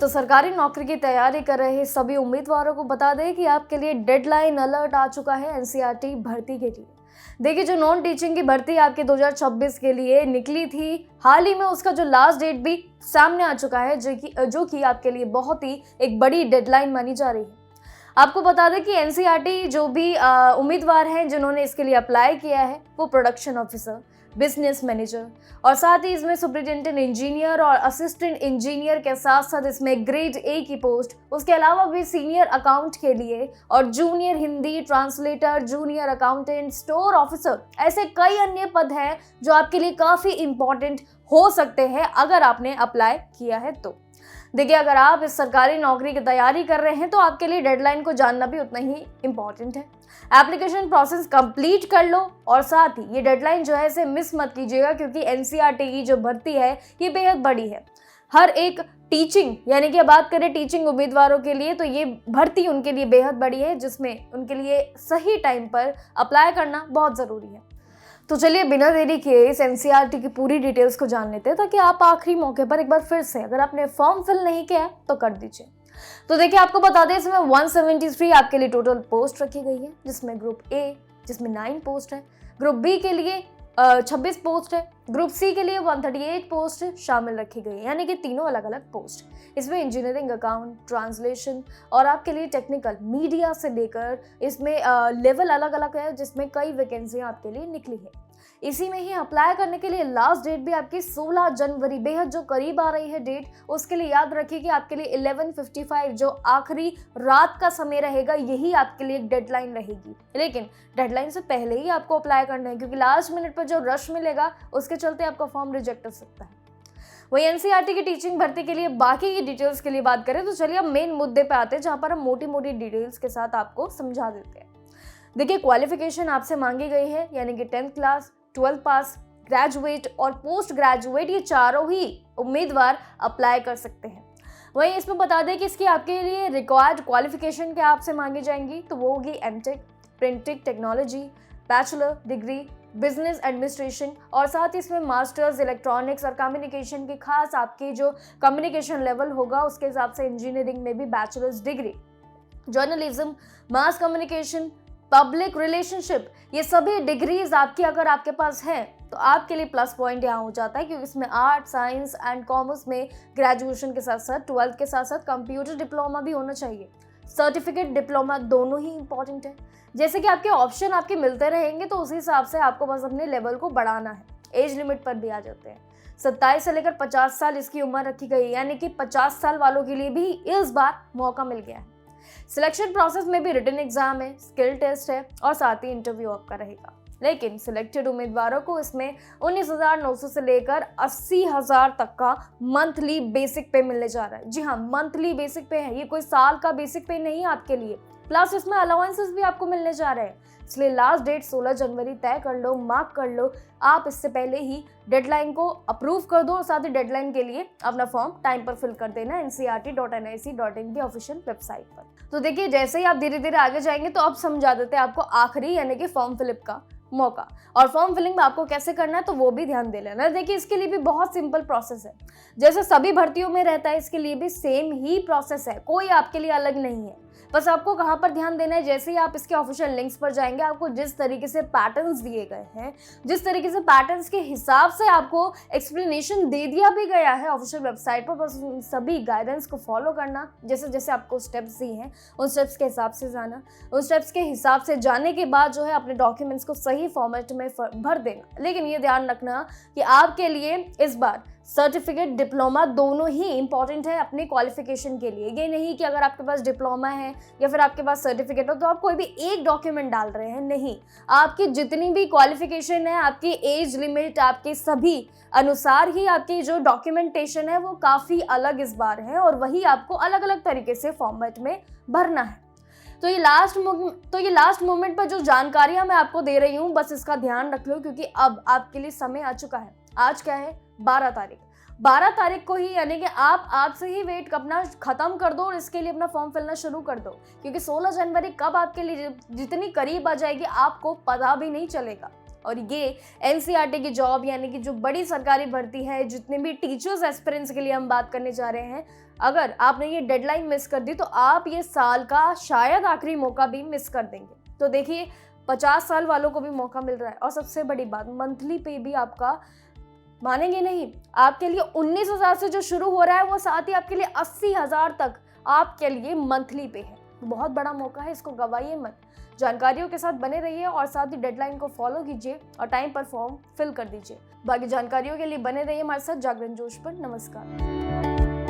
तो सरकारी नौकरी की तैयारी कर रहे सभी उम्मीदवारों को बता दें कि आपके लिए डेडलाइन अलर्ट आ चुका है एनसीईआरटी भर्ती के लिए। देखिए, जो नॉन टीचिंग की भर्ती आपके 2026 के लिए निकली थी, हाल ही में उसका जो लास्ट डेट भी सामने आ चुका है, जो कि आपके लिए बहुत ही एक बड़ी डेडलाइन मानी जा रही है। आपको बता दें कि एनसीईआरटी जो भी उम्मीदवार हैं जिन्होंने इसके लिए अप्लाई किया है, वो प्रोडक्शन ऑफिसर, बिजनेस मैनेजर और साथ ही इसमें सुपरिटेंडेंट इंजीनियर और असिस्टेंट इंजीनियर के साथ साथ इसमें ग्रेड ए की पोस्ट, उसके अलावा भी सीनियर अकाउंट के लिए और junior Hindi translator, junior accountant, store officer, ऐसे कई अन्य पद हैं जो आपके लिए काफ़ी इंपॉर्टेंट हो सकते हैं अगर आपने अप्लाई किया है तो। देखिए, अगर आप इस सरकारी नौकरी की तैयारी कर रहे हैं तो आपके लिए डेडलाइन को जानना भी उतना ही इम्पॉर्टेंट है। एप्लीकेशन प्रोसेस कंप्लीट कर लो और साथ ही ये डेडलाइन जो है इसे मिस मत कीजिएगा, क्योंकि एनसीईआरटी की जो भर्ती है ये बेहद बड़ी है। हर एक टीचिंग यानी कि बात करें टीचिंग उम्मीदवारों के लिए तो ये भर्ती उनके लिए बेहद बड़ी है, जिसमें उनके लिए सही टाइम पर अप्लाई करना बहुत ज़रूरी है। तो चलिए बिना देरी किए इस एनसीईआरटी की पूरी डिटेल्स को जान लेते हैं, ताकि आप आखिरी मौके पर एक बार फिर से, अगर आपने फॉर्म फिल नहीं किया तो कर दीजिए। तो देखिए, आपको बता दें इसमें 173 आपके लिए टोटल पोस्ट रखी गई है, जिसमें ग्रुप ए जिसमें 9 पोस्ट है, ग्रुप बी के लिए 26 पोस्ट है, ग्रुप सी के लिए 138 पोस्ट शामिल रखी गई है, यानी कि तीनों अलग अलग पोस्ट। इसमें इंजीनियरिंग, अकाउंट, ट्रांसलेशन और आपके लिए टेक्निकल, मीडिया से लेकर इसमें लेवल अलग अलग है, जिसमें कई वैकेंसियां आपके लिए निकली है। इसी में ही अप्लाई करने के लिए लास्ट डेट भी आपकी 16 जनवरी, बेहद जो करीब आ रही है डेट, उसके लिए याद रखिए कि आपके लिए 11:55 जो आखिरी रात का समय रहेगा, यही आपके लिए एक डेडलाइन रहेगी। लेकिन डेडलाइन से पहले ही आपको अप्लाई करना है, क्योंकि लास्ट मिनट पर जो रश मिलेगा उसके चलते आपका फॉर्म रिजेक्ट हो सकता है। वही एनसीईआरटी की टीचिंग भर्ती के लिए बाकी की डिटेल्स के लिए बात करें तो चलिए अब मेन मुद्दे पे आते हैं, जहां पर हम मोटी मोटी डिटेल्स के साथ आपको समझा देते हैं। देखिए, क्वालिफिकेशन आपसे मांगी गई है, यानी कि 10th क्लास, 12th पास, ग्रेजुएट और पोस्ट ग्रेजुएट, ये चारों ही उम्मीदवार अप्लाई कर सकते हैं। वहीं इसमें बता दें कि इसकी आपके लिए रिक्वायर्ड क्वालिफिकेशन क्या आपसे मांगी जाएंगी, तो वो होगी MTech, printing technology, bachelor degree, business administration और साथ ही इसमें मास्टर्स इलेक्ट्रॉनिक्स और कम्युनिकेशन की, खास आपकी जो कम्युनिकेशन लेवल होगा उसके हिसाब से इंजीनियरिंग में भी bachelors degree, journalism, mass communication, public relationship, ये सभी डिग्रीज आपकी अगर आपके पास है तो आपके लिए प्लस पॉइंट यहाँ हो जाता है, क्योंकि इसमें आर्ट, साइंस एंड कॉमर्स में ग्रेजुएशन के साथ साथ 12th के साथ साथ कंप्यूटर डिप्लोमा भी होना चाहिए। सर्टिफिकेट डिप्लोमा दोनों ही इंपॉर्टेंट है। जैसे कि आपके ऑप्शन आपके मिलते रहेंगे तो उसी हिसाब से आपको बस अपने लेवल को बढ़ाना है। एज लिमिट पर भी आ जाते हैं, 27 से लेकर 50 साल इसकी उम्र रखी गई है, यानी कि 50 साल वालों के लिए भी इस बार मौका मिल गया है। सिलेक्शन प्रोसेस में भी रिटन एग्जाम है, स्किल टेस्ट है और साथ ही इंटरव्यू आपका रहेगा। लेकिन सिलेक्टेड उम्मीदवारों को इसमें 19,900 से लेकर 80,000 तक का मंथली बेसिक पे मिलने जा रहा है। जी हाँ, मंथली बेसिक पे है, ये कोई साल का बेसिक पे नहीं है आपके लिए। प्लस इसमें अलाउंसेस भी आपको मिलने जा रहे हैं। इसलिए लास्ट डेट 16 जनवरी तय कर लो, मार्क कर लो। आप इससे पहले ही डेडलाइन को अप्रूव कर दो और साथ ही डेडलाइन के लिए अपना फॉर्म टाइम पर फिल कर देना ncrt.nic.in की ऑफिशियल वेबसाइट पर। तो देखिए, जैसे ही आप धीरे धीरे आगे जाएंगे तो अब समझा देते हैं आपको आखिरी यानी कि फॉर्म फिलअप का मौका, और फॉर्म फिलिंग में आपको कैसे करना है तो वो भी ध्यान दे लेना। देखिए, इसके लिए भी बहुत सिंपल प्रोसेस है, जैसे सभी भर्तियों में रहता है, इसके लिए भी सेम ही प्रोसेस है, कोई आपके लिए अलग नहीं है। बस आपको कहाँ पर ध्यान देना है, जैसे ही आप इसके ऑफिशियल लिंक्स पर जाएंगे, आपको जिस तरीके से पैटर्न्स दिए गए हैं, जिस तरीके से पैटर्न्स के हिसाब से आपको एक्सप्लेनेशन दे दिया भी गया है ऑफिशियल वेबसाइट पर, बस उन सभी गाइडेंस को फॉलो करना। जैसे जैसे आपको स्टेप्स दिए हैं उन स्टेप्स के हिसाब से जाना, उन स्टेप्स के हिसाब से जाने के बाद जो है अपने डॉक्यूमेंट्स को सही फॉर्मेट में भर देना। लेकिन ये ध्यान रखना कि आपके लिए इस बार सर्टिफिकेट, डिप्लोमा दोनों ही इंपॉर्टेंट है अपने क्वालिफिकेशन के लिए। ये नहीं कि अगर आपके पास डिप्लोमा है या फिर आपके पास सर्टिफिकेट हो तो आप कोई भी एक डॉक्यूमेंट डाल रहे हैं, नहीं। आपकी जितनी भी क्वालिफिकेशन है, आपकी एज लिमिट, आपके सभी अनुसार ही आपकी जो डॉक्यूमेंटेशन है वो काफ़ी अलग इस बार है, और वही आपको अलग अलग तरीके से फॉर्मेट में भरना है। तो ये लास्ट मोमेंट पर जो जानकारियां मैं आपको दे रही हूँ, बस इसका ध्यान रख लो, क्योंकि अब आपके लिए समय आ चुका है। आज क्या है, 12 तारीख। 12 तारीख को ही, यानी कि आप आज से ही वेट करना खत्म कर दो और इसके लिए अपना फॉर्म फिलना शुरू कर दो, क्योंकि 16 जनवरी कब आपके लिए जितनी करीब आ जाएगी आपको पता भी नहीं चलेगा। और ये एनसीईआरटी की जॉब यानी कि जो बड़ी सरकारी भर्ती है, जितने भी टीचर्स एस्पिरेंट्स के लिए हम बात करने जा रहे हैं, अगर आपने ये डेडलाइन मिस कर दी तो आप ये साल का शायद आखिरी मौका भी मिस कर देंगे। तो देखिए 50 साल वालों को भी मौका मिल रहा है और सबसे बड़ी बात मंथली पे भी आपका, मानेंगे नहीं, आपके लिए 19,000 से जो शुरू हो रहा है वो साथ ही आपके लिए 80,000 तक आपके लिए मंथली पे है। बहुत बड़ा मौका है, इसको गवाइए मत। जानकारियों के साथ बने रहिए और साथ ही डेडलाइन को फॉलो कीजिए और टाइम पर फॉर्म फिल कर दीजिए। बाकी जानकारियों के लिए बने रहिए हमारे साथ जागरण जोश पर। नमस्कार।